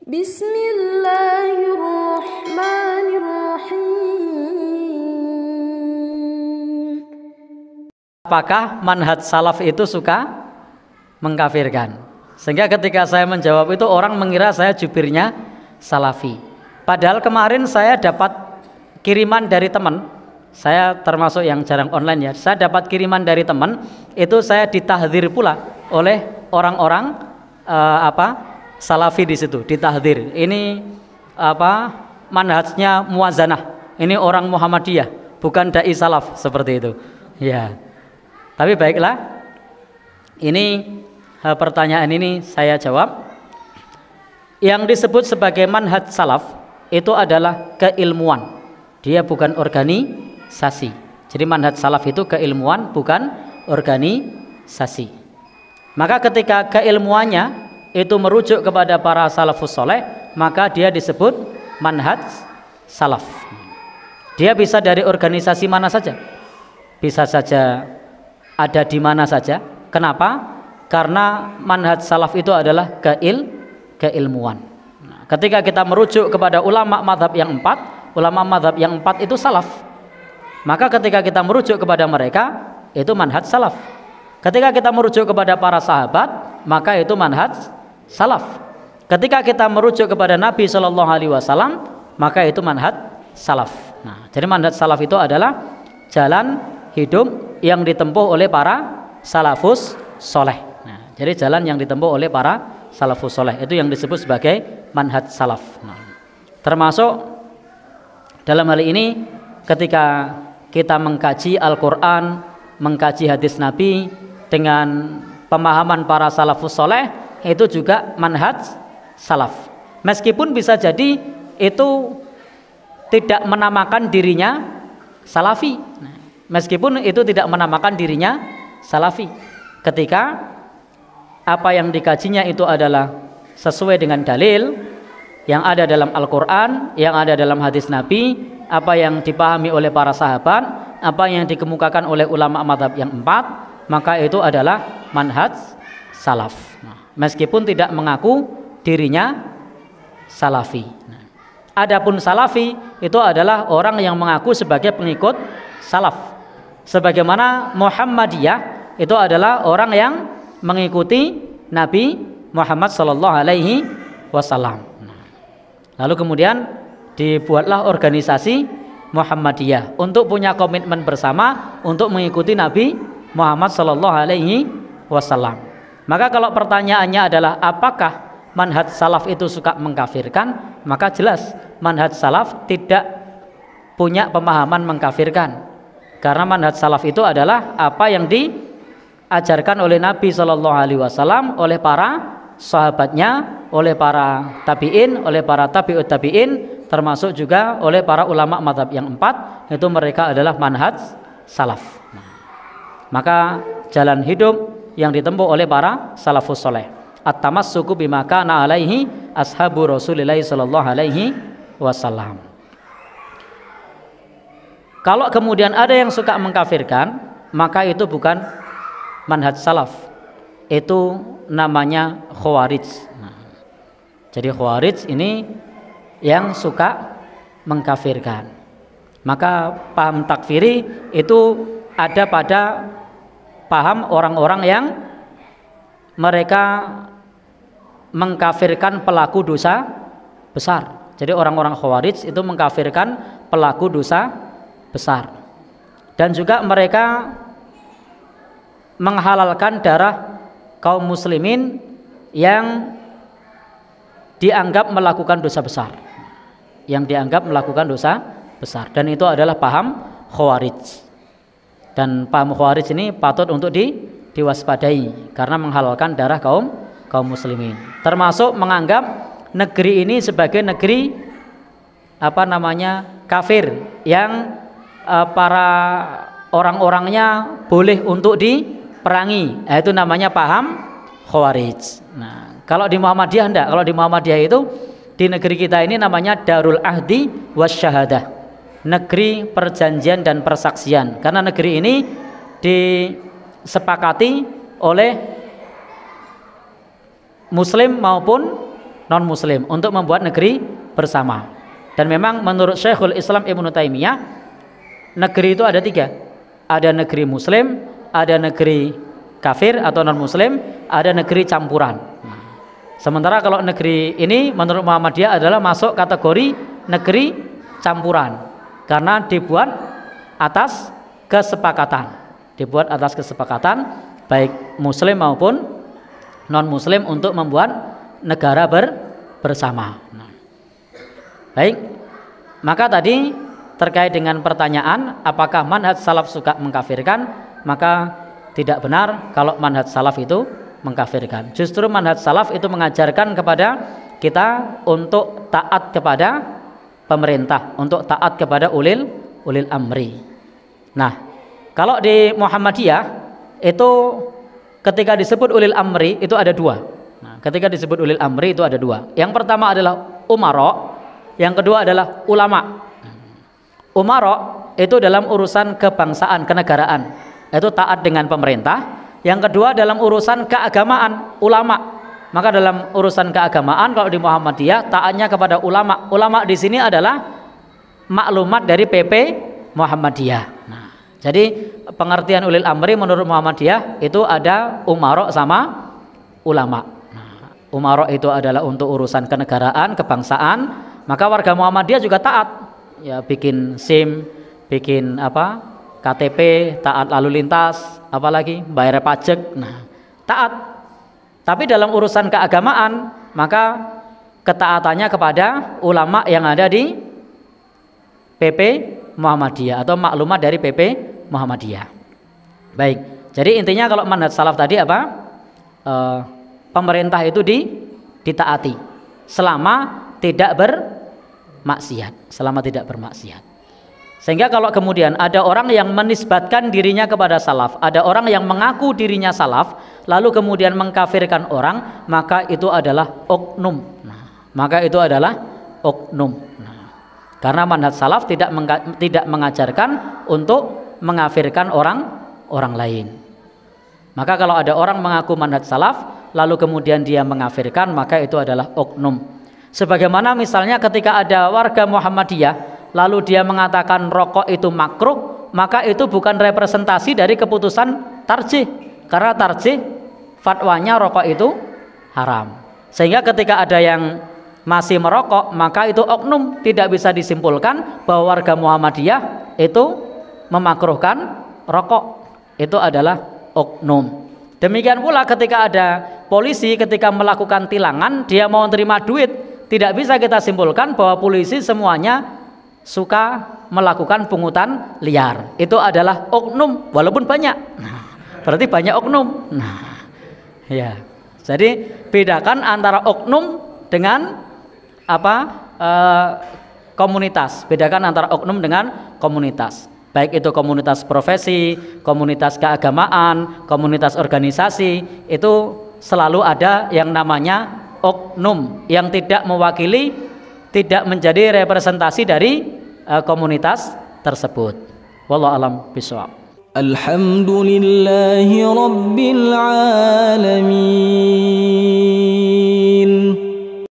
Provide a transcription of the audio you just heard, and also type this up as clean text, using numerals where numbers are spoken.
Bismillahirrahmanirrahim. Apakah manhaj salaf itu suka mengkafirkan? Sehingga ketika saya menjawab itu orang mengira saya jubirnya salafi. Padahal kemarin saya dapat kiriman dari teman. Saya termasuk yang jarang online ya. Saya dapat kiriman dari teman, itu saya ditahdzir pula oleh orang-orang salafi di situ, ditahdzir. Ini manhajnya muwazanah. Ini orang Muhammadiyah, bukan dai salaf seperti itu. Ya. Tapi baiklah. Ini pertanyaan ini saya jawab. Yang disebut sebagai manhaj salaf itu adalah keilmuan. Dia bukan organisasi. Jadi manhaj salaf itu keilmuan, bukan organisasi. Maka ketika keilmuannya itu merujuk kepada para salafus soleh, maka dia disebut manhaj salaf. Dia bisa dari organisasi mana saja, bisa saja ada di mana saja. Kenapa? Karena manhaj salaf itu adalah keilmuan. Nah, ketika kita merujuk kepada ulama madhab yang empat itu salaf. Maka ketika kita merujuk kepada mereka, itu manhaj salaf. Ketika kita merujuk kepada para sahabat, maka itu manhaj salaf. Ketika kita merujuk kepada Nabi SAW, maka itu manhaj salaf. Nah, jadi manhaj salaf itu adalah jalan hidup yang ditempuh oleh para salafus soleh. Nah, jadi jalan yang ditempuh oleh para salafus soleh itu yang disebut sebagai manhaj salaf. Nah, termasuk dalam hal ini ketika kita mengkaji Al-Quran, mengkaji hadis Nabi dengan pemahaman para salafus soleh, itu juga manhaj salaf. Meskipun bisa jadi itu tidak menamakan dirinya salafi. Meskipun itu tidak menamakan dirinya salafi. Ketika apa yang dikajinya itu adalah sesuai dengan dalil yang ada dalam Al-Quran, yang ada dalam hadis Nabi, apa yang dipahami oleh para sahabat, apa yang dikemukakan oleh ulama madhab yang empat, maka itu adalah manhaj salaf. Nah, meskipun tidak mengaku dirinya salafi. Nah, adapun salafi itu adalah orang yang mengaku sebagai pengikut salaf. Sebagaimana Muhammadiyah itu adalah orang yang mengikuti Nabi Muhammad SAW. Lalu kemudian dibuatlah organisasi Muhammadiyah untuk punya komitmen bersama untuk mengikuti Nabi Muhammad SAW. Maka kalau pertanyaannya adalah apakah manhaj salaf itu suka mengkafirkan, maka jelas manhaj salaf tidak punya pemahaman mengkafirkan. Karena manhaj salaf itu adalah apa yang diajarkan oleh Nabi SAW, oleh para sahabatnya, oleh para tabi'in, oleh para tabi'ut tabi'in, termasuk juga oleh para ulama mazhab yang empat, itu mereka adalah manhaj salaf. Maka jalan hidup yang ditempuh oleh para salafus soleh, at-tamassuku bima kana alaihi ashabu Rasulillah sallallahu alaihi wasallam. Kalau kemudian ada yang suka mengkafirkan, maka itu bukan manhaj salaf, itu namanya khawarij. Jadi khawarij ini yang suka mengkafirkan. Maka paham takfiri itu ada pada paham orang-orang yang mereka mengkafirkan pelaku dosa besar. Jadi orang-orang khawarij itu mengkafirkan pelaku dosa besar. Dan juga mereka menghalalkan darah kaum muslimin yang dianggap melakukan dosa besar, dan itu adalah paham khawarij. Dan paham khawarij ini patut untuk diwaspadai karena menghalalkan darah kaum muslimin, termasuk menganggap negeri ini sebagai negeri kafir yang para orang-orangnya boleh untuk diperangi. Itu namanya paham khawarij. Nah, kalau di Muhammadiyah enggak. Kalau di Muhammadiyah itu di negeri kita ini namanya Darul Ahdi Wasyahadah, negeri perjanjian dan persaksian. Karena negeri ini disepakati oleh muslim maupun non muslim untuk membuat negeri bersama. Dan memang menurut Syekhul Islam Ibnu Taimiyah, negeri itu ada 3. Ada negeri muslim, ada negeri kafir atau non muslim, ada negeri campuran. Sementara kalau negeri ini menurut Muhammadiyah adalah masuk kategori negeri campuran karena dibuat atas kesepakatan. Dibuat atas kesepakatan baik muslim maupun non muslim untuk membuat negara bersama. Baik, maka tadi terkait dengan pertanyaan apakah manhaj salaf suka mengkafirkan, maka tidak benar kalau manhaj salaf itu mengkafirkan. Justru manhaj salaf itu mengajarkan kepada kita untuk taat kepada pemerintah, untuk taat kepada ulil amri. Nah, kalau di Muhammadiyah itu ketika disebut ulil amri itu ada 2. Nah, ketika disebut ulil amri itu ada 2. Yang pertama adalah umara, yang kedua adalah ulama. Umara itu dalam urusan kebangsaan, kenegaraan, itu taat dengan pemerintah. Yang kedua dalam urusan keagamaan, ulama. Maka dalam urusan keagamaan kalau di Muhammadiyah taatnya kepada ulama. Ulama di sini adalah maklumat dari PP Muhammadiyah. Nah, jadi pengertian ulil amri menurut Muhammadiyah itu ada umara sama ulama. Nah, umara itu adalah untuk urusan kenegaraan, kebangsaan. Maka warga Muhammadiyah juga taat, ya bikin SIM, bikin KTP, taat lalu lintas, apalagi bayar pajak. Nah, taat. Tapi dalam urusan keagamaan, maka ketaatannya kepada ulama yang ada di PP Muhammadiyah atau maklumat dari PP Muhammadiyah. Baik. Jadi intinya kalau manhaj salaf tadi pemerintah itu ditaati selama tidak bermaksiat, Sehingga kalau kemudian ada orang yang menisbatkan dirinya kepada salaf, ada orang yang mengaku dirinya salaf, lalu kemudian mengkafirkan orang, maka itu adalah oknum. Karena manhaj salaf tidak mengajarkan untuk mengkafirkan orang lain. Maka kalau ada orang mengaku manhaj salaf, lalu kemudian dia mengkafirkan, maka itu adalah oknum. Sebagaimana misalnya ketika ada warga Muhammadiyah lalu dia mengatakan rokok itu makruh, maka itu bukan representasi dari keputusan tarjih, karena tarjih fatwanya rokok itu haram. Sehingga ketika ada yang masih merokok, maka itu oknum, tidak bisa disimpulkan bahwa warga Muhammadiyah itu memakruhkan rokok. Itu adalah oknum. Demikian pula ketika ada polisi ketika melakukan tilangan, dia mau terima duit, tidak bisa kita simpulkan bahwa polisi semuanya suka melakukan pungutan liar. Itu adalah oknum walaupun banyak. Nah, berarti banyak oknum. Nah, ya. Jadi bedakan antara oknum dengan komunitas. Bedakan antara oknum dengan komunitas. Baik itu komunitas profesi, komunitas keagamaan, komunitas organisasi, itu selalu ada yang namanya oknum yang tidak mewakili, tidak menjadi representasi dari komunitas tersebut. Wallahu a'lam bishawab. Alhamdulillahi rabbil alamin.